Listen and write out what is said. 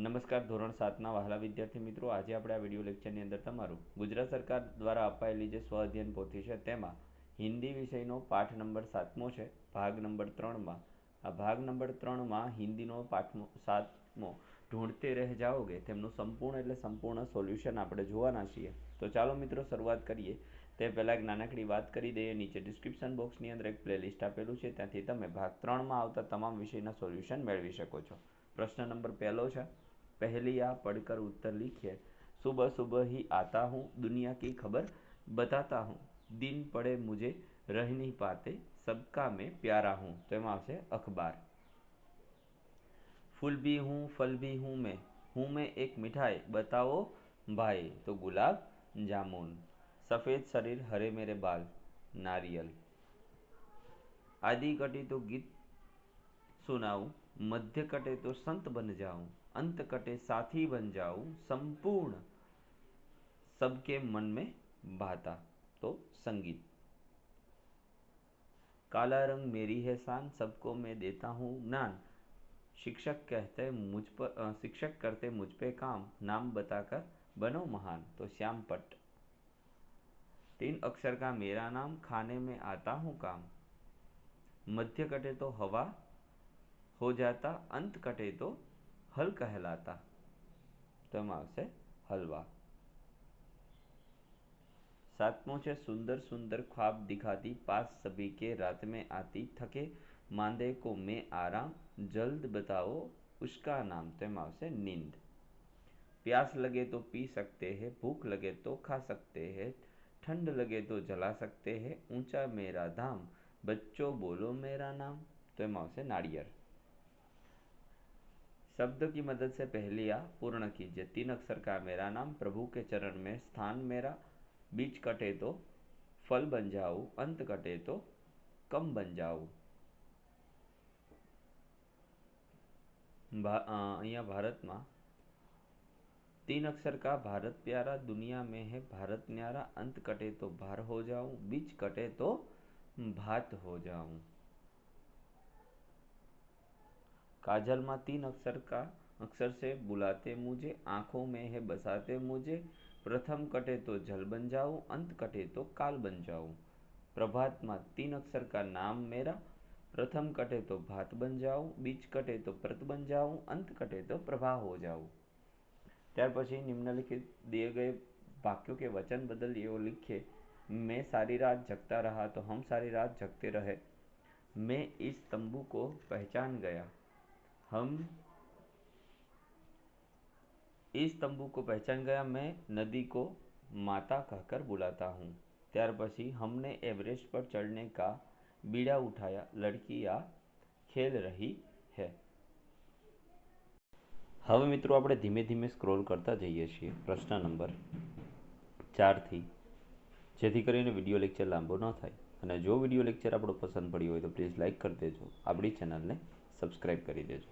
નમસ્કાર ધોરણ 7ના વહાલા વિદ્યાર્થી મિત્રો, આજે આપણે આ વિડિયો લેક્ચરની અંદર તમારું ગુજરાત સરકાર દ્વારા અપાયેલી જે સ્વ અધ્યયન પોથી છે તેમાં હિન્દી વિષયનો પાઠ નંબર 7મો છે, ભાગ નંબર 3માં. આ ભાગ નંબર 3માં હિન્દીનો પાઠ 7મો ઢૂંઢતે રહ જાઓગે તેમનું સંપૂર્ણ એટલે સંપૂર્ણ સોલ્યુશન આપણે જોવાના છીએ. તો ચાલો મિત્રો શરૂઆત કરીએ. તે પહેલાં એક નાનકડી વાત કરી દઈએ. નીચે ડિસ્ક્રિપ્શન બોક્સની અંદર એક પ્લેલિસ્ટ આપેલું છે, ત્યાંથી તમે ભાગ 3માં આવતા તમામ વિષયના સોલ્યુશન મેળવી શકો છો. प्रश्न नंबर पहलो है, पहलिया पढ़कर उत्तर लिखिए. सुबह सुबह ही आता हूँ, दुनिया की खबर बताता हूँ, दिन पड़े मुझे रह नहीं पाते, सबका मैं प्यारा हूँ. तो एम आवशे अखबार. फूल भी हूँ फल भी हूँ मैं एक मिठाई, बताओ भाई. तो गुलाब जामुन. सफ़ेद शरीर हरे मेरे बाल, नारियल. आदि कटी तो गीत सुनाऊं, मध्य कटे तो संत बन जाऊं, अंत कटे साथी बन जाऊं, संपूर्ण सबके मन में भाता. तो संगीत. काला रंग मेरी है शान, सबको मैं देता हूँ ज्ञान, शिक्षक करते मुझ पे काम, नाम बताकर बनो महान. तो श्याम पट. 3 अक्षर का मेरा नाम, खाने में आता हूँ काम, मध्य कटे तो हवा हो जाता, अंत कटे तो हल कहलाता. तो एम आवशे हलवा. 7मो है, सुंदर सुंदर ख्वाब दिखाती, पास सभी के रात में आती, थके मांदे को मैं आराम, जल्द बताओ उसका नाम. तो एम आवशे नींद. प्यास लगे तो पी सकते हैं, भूख लगे तो खा सकते हैं, ठंड लगे तो जला सकते हैं, ऊंचा मेरा धाम, बच्चों बोलो मेरा नाम. तो एम आवशे नारियल. शब्द की मदद से पहलिया पूर्ण कीजिए. 3 अक्षर का मेरा नाम, प्रभु के चरण में स्थान मेरा, बीच कटे तो फल बन जाऊं, अंत कटे तो कम बन जाऊं. अहिया भारत में 3 अक्षर का भारत प्यारा, दुनिया में है भारत न्यारा, अंत कटे तो भार हो जाऊं, बीच कटे तो भात हो जाऊं. काजल में 3 अक्षर से बुलाते मुझे, आंखों में है बसाते मुझे, प्रथम कटे तो जल बन जाऊं, अंत कटे तो काल बन जाऊं. प्रभात में 3 अक्षर का नाम मेरा, प्रथम कटे तो भात बन जाऊं, बीच कटे तो प्रत बन जाऊं, अंत कटे तो प्रभा हो जाऊं. त्यार पछी निम्नलिखित दिए गए वाक्यों के वचन बदलिए और लिखिए. मैं सारी रात जगता रहा तो हम सारी रात जगते रहे. मैं इस तंबू को पहचान गया, हम इस तंबू को पहचान गया, मैं नदी को माता कहकर बुलाता हूँ. त्यार पछी हमने एवरेस्ट पर चढ़ने का बीड़ा उठाया, लड़कियाँ खेल रही है. હવે મિત્રો આપણે ધીમે ધીમે સ્ક્રોલ કરતા જઈએ છીએ પ્રશ્ન નંબર 4થી, જેથી કરીને વિડીયો લેક્ચર લાંબો ન થાય. અને જો વિડીયો લેક્ચર આપણો પસંદ પડ્યો હોય તો પ્લીઝ લાઇક કરી દેજો, આપણી ચેનલને સબસ્ક્રાઈબ કરી દેજો.